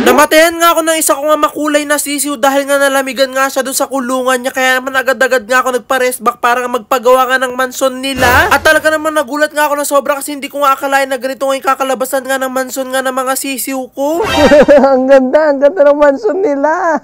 Namatayan nga ako ng isa ko nga makulay na sisiw dahil nga nalamigan nga siya doon sa kulungan niya. Kaya naman agad-agad nga ako nagpa-rest back para magpagawa nga ng mansion nila. At talaga naman nagulat nga ako na sobra kasi hindi ko nga akalain na ganito nga yung kakalabasan nga ng mansion nga ng mga sisiw ko. Ang ganda ng mansion nila.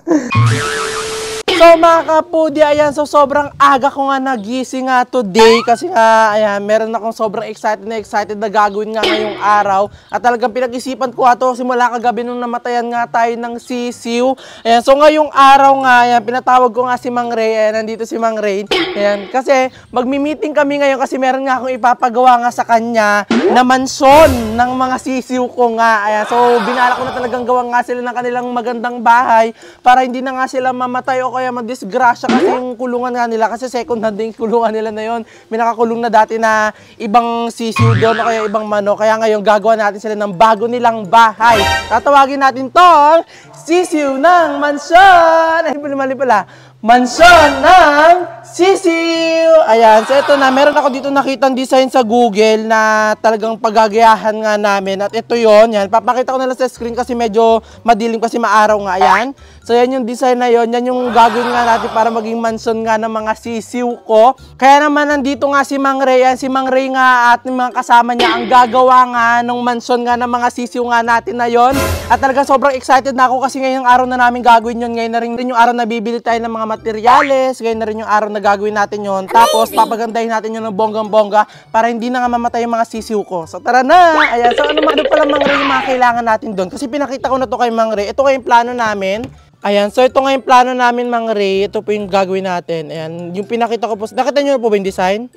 So mga kapudi, ayan, so sobrang aga ko nga nagising nga today kasi nga, ayan, meron akong sobrang excited na gagawin nga ngayong araw. At talagang pinag-isipan ko ito simula kagabi nung namatayan nga tayo ng sisiw. Ayan, so ngayong araw nga, ayan, pinatawag ko nga si Mang Ray, ayan, nandito si Mang Ray. Ayan, kasi magmi-meeting kami ngayon kasi meron nga akong ipapagawa nga sa kanya na mansion ng mga sisiw ko nga. Ayan, so binala ko na talagang gawa nga sila ng kanilang magandang bahay para hindi na nga sila mamatay o kaya madisgrasya kasi yung kulungan nga nila kasi second hand din kulungan nila na yun. May nakakulong na dati na ibang sisiw doon o kaya ibang manok. Kaya ngayon gagawa natin sila ng bago nilang bahay. Tatawagin natin tong sisiw ng mansyon. Ay, mali pala. Mansyon ng sisiw. Ayan, so ito na, meron ako dito nakitang design sa Google na talagang paggagayahan nga namin. At ito yon, yan, papakita ko na lang sa screen kasi medyo madilim kasi maaraw nga, ayan. So yan yung design na yon, yan yung gagawin nga natin para maging mansion nga ng mga sisiw ko. Kaya naman nandito nga si Mang Ray, yan, si Mang Ray nga at mga kasama niya ang gagawa nga ng mansion nga ng mga sisiw nga natin na yon. At talaga sobrang excited na ako kasi ngayong araw na namin gagawin yun. Ngayon na rin yung araw na bibili tayo ng mga materyales, ngayon na rin yung araw na gagawin natin yon. Tapos papagandahin natin yun ng bonggang-bongga para hindi na nga mamatay yung mga sisiw ko. So tara na! Ayan, so ano pala Mang Ray yung mga kailangan natin doon? Kasi pinakita ko na to kay Mang Ray. Ito kayong plano namin. Ayan, so ito nga yung plano namin, Mang Ray. Ito po yung gagawin natin. Ayan, yung pinakita ko po. Nakita nyo na po ba yung design?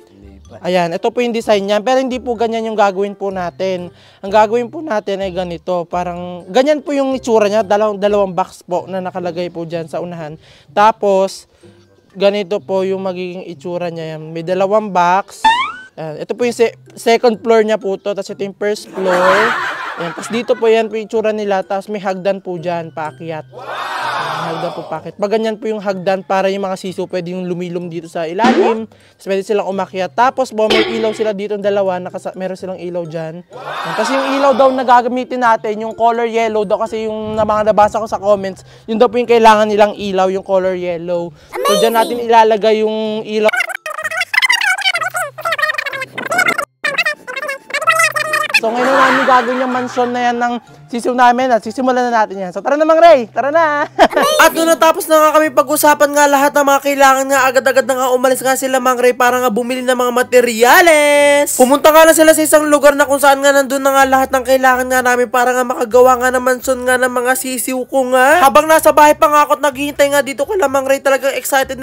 Ayan, ito po yung design niyan. Pero hindi po ganyan yung gagawin po natin. Ang gagawin po natin ay ganito. Parang, ganyan po yung itsura niya. Dalawang box po na nakalagay po dyan sa unahan. Tapos, ganito po yung magiging itsura niya. Yan. May dalawang box. Ayan, ito po yung second floor niya po to. Tapos ito yung first floor. Ayan, tapos dito po yan po yung itsura nila. Tapos may hagdan po dyan, paakyat. Hagdan po pakit. Pag ganyan po yung hagdan para yung mga sisiw pwede yung lumilom dito sa ilalim. Tapos pwede silang umakyat. Tapos po may ilaw sila dito dalawa. Meron silang ilaw dyan. Kasi yung ilaw daw na gagamitin natin, yung color yellow daw kasi yung mga nabasa ko sa comments, yun daw po yung kailangan nilang ilaw, yung color yellow. So dyan natin ilalagay yung ilaw. So ngayon na namin gagawin yung mansion na yan ng sisiw namin at sisimulan na natin yan. So tara na Mang Ray, tara na! At doon natapos na nga kami pag-usapan nga lahat ng mga kailangan nga agad-agad na nga umalis nga sila Mang Ray para nga bumili ng mga materyales. Pumunta nga na sila sa isang lugar na kung saan nga nandun na nga lahat ng kailangan nga namin para nga makagawa nga ng mansion nga ng mga sisiw ko nga. Habang nasa bahay pa nga ako at naghihintay nga dito ko lang Mang Ray, talagang excited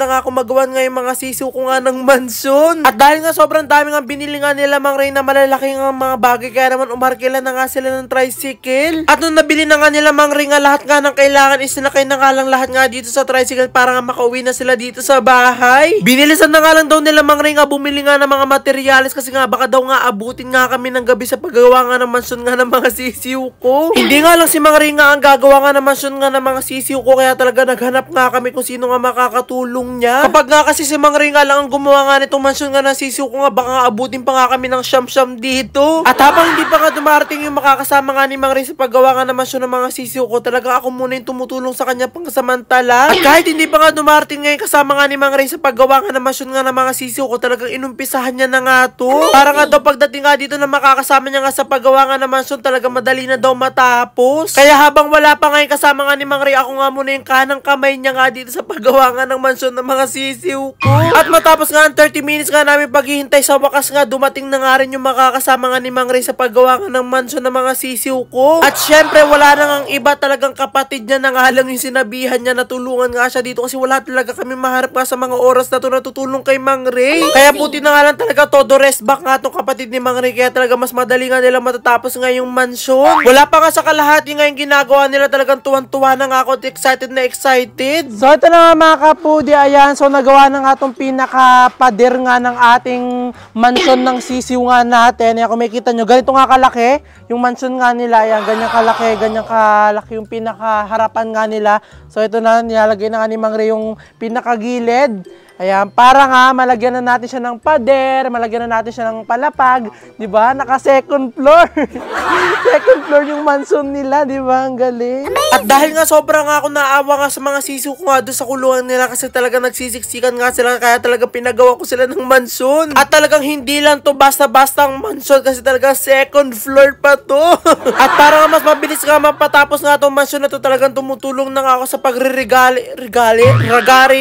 na nga ako magawa nga yung mga sisiw ko nga ng mansion. At dahil nga sobrang dami nga binili nga nila Mang Ray na malalaki nga mga bagay kaya naman umarkila na nga sila ng tricycle. At nung nabili na nga nila Mang Ray nga lahat nga ng kailangan isinakay na nga lang lahat nga dito sa tricycle para nga makauwi na sila dito sa bahay. Binilisan na nga lang daw nila Mang Ray nga bumili nga ng mga materyales kasi nga baka daw nga abutin nga kami ng gabi sa paggawa nga ng mansion nga ng mga sisiw ko. Hindi nga lang si Mang Ray nga ang gagawa nga ng mansion nga ng mga sisiw ko kaya talaga naghanap nga kami kung sino nga makakatulong niya. Kapag nga kasi si Mang Ray nga lang ang gumawa nga nitong mansion nga ng sisiw ko nga baka nga abutin pa nga kami ng siyam-siyam dito. At habang hindi pa nga dumarating yung makakasama nga ni Mang Ray sa paggawa nga ng mansion ng mga sisiw ko, talaga ako muna yung tumutulong sa kanya pangsamantala. At kahit hindi pa nga dumarating ngayon kasama nga ni Mang Ray sa paggawa nga ng mansion nga ng mga sisiw ko, talagang inumpisahan niya na nga to. Para nga daw pagdating nga dito na makakasama niya nga sa paggawa nga ng mansion, talaga madali na daw matapos. Kaya habang wala pa ngayon kasama nga ni Mang Ray, ako nga muna yung kanang kamay niya nga dito sa paggawa nga ng mansion ng mga sisiw ko. At matapos nga ang 30 minutes nga namin paghihintay, sa wakas nga dumating na nga rin yung makakasama nga ni Mang Ray sa paggawa nga ng mansion ng mga sisiw ko. At syempre wala nang ang iba, talagang kapatid niya na nga lang yung sinabihan niya na tulungan nga siya dito kasi wala talaga kami maharap nga sa mga oras na to natutulong kay Mang Ray. Kaya puti na nga lang talaga todo rest back nga tong kapatid ni Mang Ray kaya talaga mas madali nga nila matatapos nga yung mansion. Wala pa nga sa kalahati nga yung ginagawa nila, talagang tuwan-tuwa na nga ako at excited na excited. So ito na nga mga kapudi, ayan, so nagawa na nga itong pinaka-pader nga ng ating mansion ng sisiw nga natin. Ayan, kung makikita nyo, ganito nga kalaki yung mansion nga nila, ayan, ganyan kalaki yung pinakaharapan nga nila. So ito na, nilalagay na nga ni Mang Ray yung pinakagilid. Ayan, para nga malagyan na natin siya ng pader, malagyan na natin siya ng palapag, 'di ba? Naka second floor. Second floor yung mansion nila, 'di ba? Ang galing. At dahil nga sobrang nga ako naawa nga sa mga sisiw ko nga doon sa kulungan nila kasi talaga nagsisiksikan nga sila kaya talaga pinagawa ko sila ng mansion. At talagang hindi lang to basta-bastang mansion kasi talaga second floor pa to. At para nga mas mabilis nga mapatapos nga tong mansion na to, talagang tumutulong na nga ako sa ragari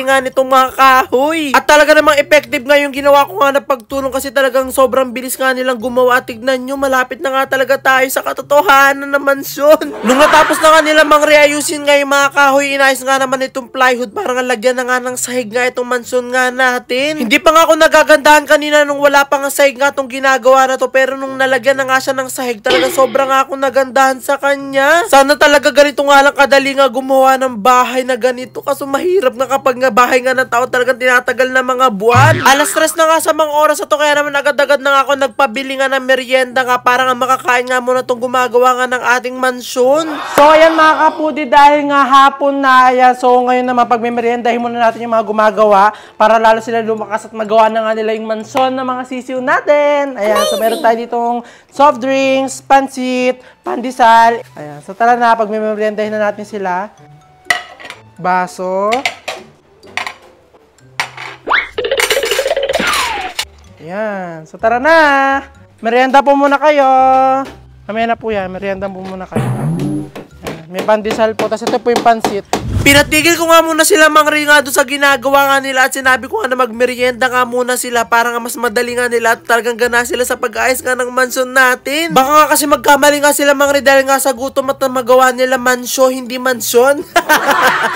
nga nitong mga kahoy. At talaga namang effective nga yung ginawa ko nga na pagtulong kasi talagang sobrang bilis nga nilang gumawa. Tignan nyo, malapit na nga talaga tayo sa katotohanan ng mansyon. Nung natapos na nga nila mang reayusin nga yung mga kahoy, inayos nga naman itong plywood para nga lagyan na nga ng sahig nga itong mansyon nga natin. Hindi pa nga ako nagagandahan kanina nung wala pa nga sahig nga itong ginagawa na to, pero nung nalagyan na nga siya ng sahig, talaga sobrang nga ako nagandahan sa kanya. Sana talaga ganito nga lang kadali nga gumawa ng bahay na ganito, kaso mahirap nga kapag nga bahay nga ng tao talagang tinatagal na mga buwan. Alas 3 na nga sa mga oras na to, kaya naman agad-agad na nga ako nagpabili nga ng merienda nga para nga makakain nga muna tong gumagawa nga ng ating mansyon. So ayan mga kapudi, dahil nga hapon na, ayan, so ngayon naman pagmemeriendahin muna natin yung mga gumagawa para lalo sila lumakas at magawa na nga nila yung mansyon ng mga sisiw natin. Ayan, so meron tayo ditong soft drinks, pansit, pandesal. Ayan, so tara na, pagmemeriendahin na natin sila. Baso. Ayan. So, tara na. Merienda po muna kayo. Mamaya na po yan. Merienda po muna kayo. Ayan. May pandesal po. Tapos ito po yung pansit. Pinatigil ko nga muna sila Mang Ray nga doon sa ginagawa nga nila at sinabi ko nga na magmerienda nga muna sila para nga mas madali nga nila at talagang gana sila sa pag-ayos nga ng mansyon natin. Baka nga kasi magkamali nga sila Mang Ray dahil nga sa gutom at na magawa nila mansyo, hindi mansyon.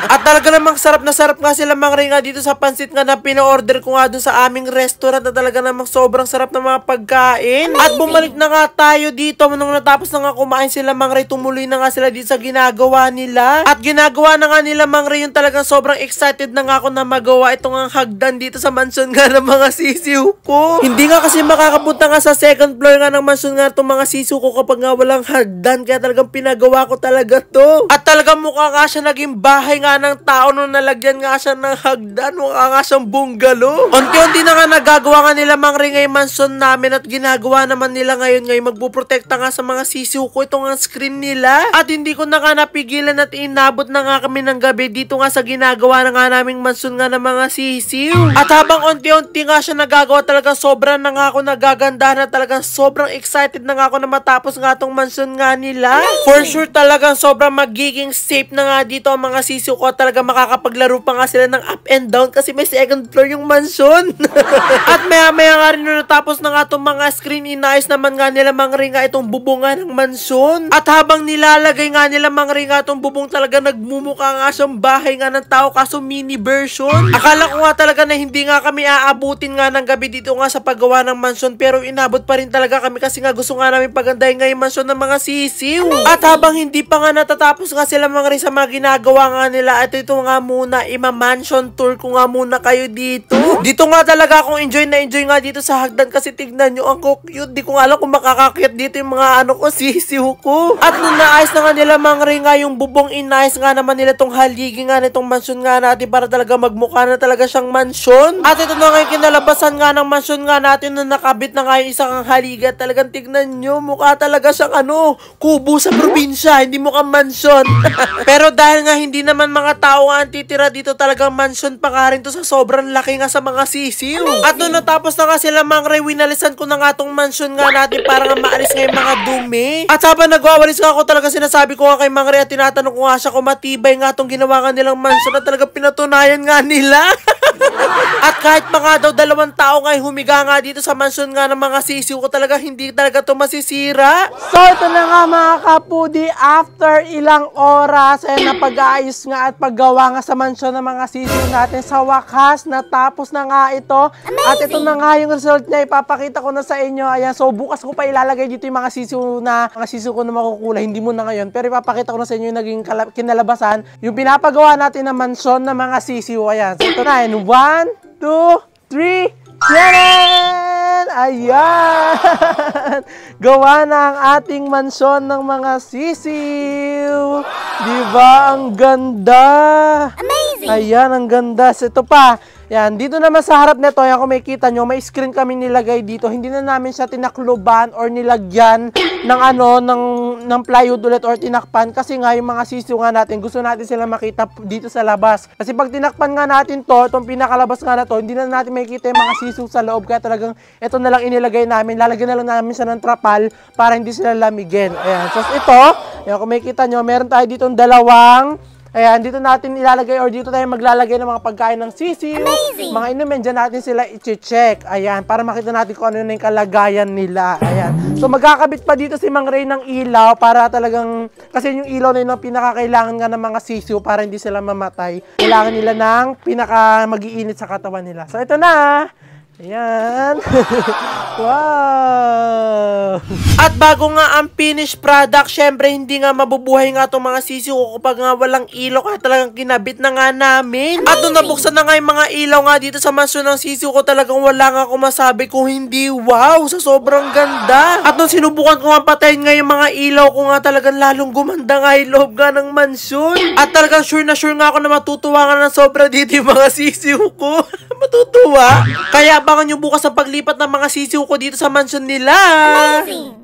At talaga namang sarap na sarap nga sila Mang Ray nga dito sa pansit nga na pina-order ko nga doon sa aming restaurant na talaga namang sobrang sarap ng mga pagkain. At bumalik na nga tayo dito nung natapos na nga kumain sila Mang Ray, tumuloy na nga sila dito sa ginagawa nila. At ginagawa na nga nila Mang Ray yung talagang sobrang excited na nga ako na magawa itong ang hagdan dito sa mansyon nga ng mga sisiw ko. Hindi nga kasi makakapunta nga sa second floor nga ng mansyon nga itong mga sisiw ko kapag nga walang hagdan, kaya talagang pinagawa ko talaga to. At talagang mukha nga siya naging bahay nga ng tao nung nalagyan nga siya ng hagdan, mukha nga siyang bungalow. Unti-unti na nga nagagawa nga nila Mang Ray ngayon mansyon namin at ginagawa naman nila ngayon magpuprotekta nga sa mga sisiw ko itong ang screen nila. At hindi ko na nga napigilan at inabot na nga kami ng gabi dito nga sa ginagawa na nga naming mansyon nga ng mga sisiw. At habang unti-unti nga siya nagagawa, talaga sobrang na nga ako nagaganda na talagang sobrang excited na nga ako na matapos nga tong mansyon nga nila. For sure talagang sobrang magiging safe na nga dito ang mga sisiw ko at talaga makakapaglaro pa nga sila ng up and down kasi may second floor yung mansyon. At maya-maya nga rin nung natapos na nga itong mga screen, inayos naman nga nila Mang Ray nga itong bubungan ng mansyon. At habang nilalagay nga nila Mang Ray nga itong bubong, talaga nagmumukha nga siyang bahay nga ng tao kaso mini version. Akala ko nga talaga na hindi nga kami aabutin nga ng gabi dito nga sa paggawa ng mansyon, pero inabot pa rin talaga kami kasi nga gusto nga namin pagandahin nga yung mansyon ng mga sisiw. At habang hindi pa nga natatapos nga sila Mang Ray sa mga ginagawa nga nila, at ito nga muna, ima-mansion tour ko nga muna kayo dito. Dito nga talaga akong enjoy nga dito sa hagdan kasi tignan nyo, ang cute. Di ko nga alam kung makakakyat dito yung mga sisiw ko. At nung naayos na nga nila Mang Ray nga yung bubong, inayos nga naman nila tong haligi nga nitong mansyon nga natin para talaga magmukha na talaga siyang mansyon. At ito na nga yung kinalabasan nga ng mansyon nga natin na nakabit na nga yung isang haligi. At talagang tignan nyo, mukha talaga siyang kubo sa probinsya, hindi mukhang mansyon. Pero dahil nga hindi naman mga tao ang titira dito, talagang mansyon pa nga rin to sa sobrang laki nga sa mga sisiw. At nung natapos na nga sila Mang Ray, winalisan ko na nga tong mansyon nga natin para nga maalis nga yung mga dumi. At habang nagwawalis nga ako, talaga sinasabi ko nga kay Mang Ray at tinatanong ko nga siya kung matibay nga tong ginawa nga nilang mansyon na talaga pinatunayan nga nila. At kahit pa nga daw 2 tao nga humiga nga dito sa mansyon nga ng mga sisiw ko, talaga hindi talaga to masisira. So ito na nga mga kapudi, after ilang oras ay napag-aayos nga at paggawa nga sa mansyon ng mga sisiw natin, sa wakas natapos na nga ito. Amazing! At ito na nga yung result niya, ipapakita ko na sa inyo. Ayan, so bukas ko pa ilalagay dito yung mga sisiw ko na makukulay, hindi mo na ngayon, pero ipapakita ko na sa inyo yung naging kinalabasan, yung pinapagawa natin na mansyon ng mga sisiw. Ayan, so ito na, 1, 2, 3, yan! Ayan! Gawa na ang ating mansyon ng mga sisiw. Diba? Ang ganda! Amazing! Ayan, ang ganda. So, ito pa. Yan, dito naman sa harap nito, yan kung makikita nyo, may screen kami nilagay dito. Hindi na namin siya tinakloban or nilagyan ng ng plywood ulit or tinakpan. Kasi nga, yung mga sisiw nga natin, gusto natin sila makita dito sa labas. Kasi pag tinakpan nga natin to, itong pinakalabas nga na to, hindi na natin makikita yung mga sisiw sa loob. Kaya talagang, ito na lang inilagay namin. Lalagyan na lang namin siya ng trapal para hindi sila lamigin. Ayan, so ito, yan kung makikita nyo, meron tayo dito dalawang. Ayan, dito natin ilalagay or dito tayo maglalagay ng mga pagkain ng sisiw. Amazing! Mga inumin, dyan natin sila i-check. Ayan, para makita natin kung ano na yung kalagayan nila. Ayan. So, magkakabit pa dito si Mang Ray ng ilaw para talagang, kasi yung ilaw na yun ang pinakakailangan nga ng mga sisiw para hindi sila mamatay. Kailangan nila ng mag-iinit sa katawan nila. So, ito na. Ayan. Wow! At bago nga ang finished product, syempre hindi nga mabubuhay nga itong mga sisiw ko kapag nga walang ilaw, kaya talagang kinabit na nga namin. At nung nabuksan na nga yung mga ilaw nga dito sa mansyon ng sisiw ko, talagang wala nga ako masabi kung hindi wow, sa sobrang ganda. At nung sinubukan ko nga patayin nga yung mga ilaw ko nga, talagang lalong gumanda nga yung loob nga ng mansyon. At talagang sure nga ako na matutuwa nga ng sobra dito yung mga sisiw ko. Matutuwa. Kaya abangan nyo bukas ang paglipat ng mga sisiw ko dito sa mansyon nila. Amazing!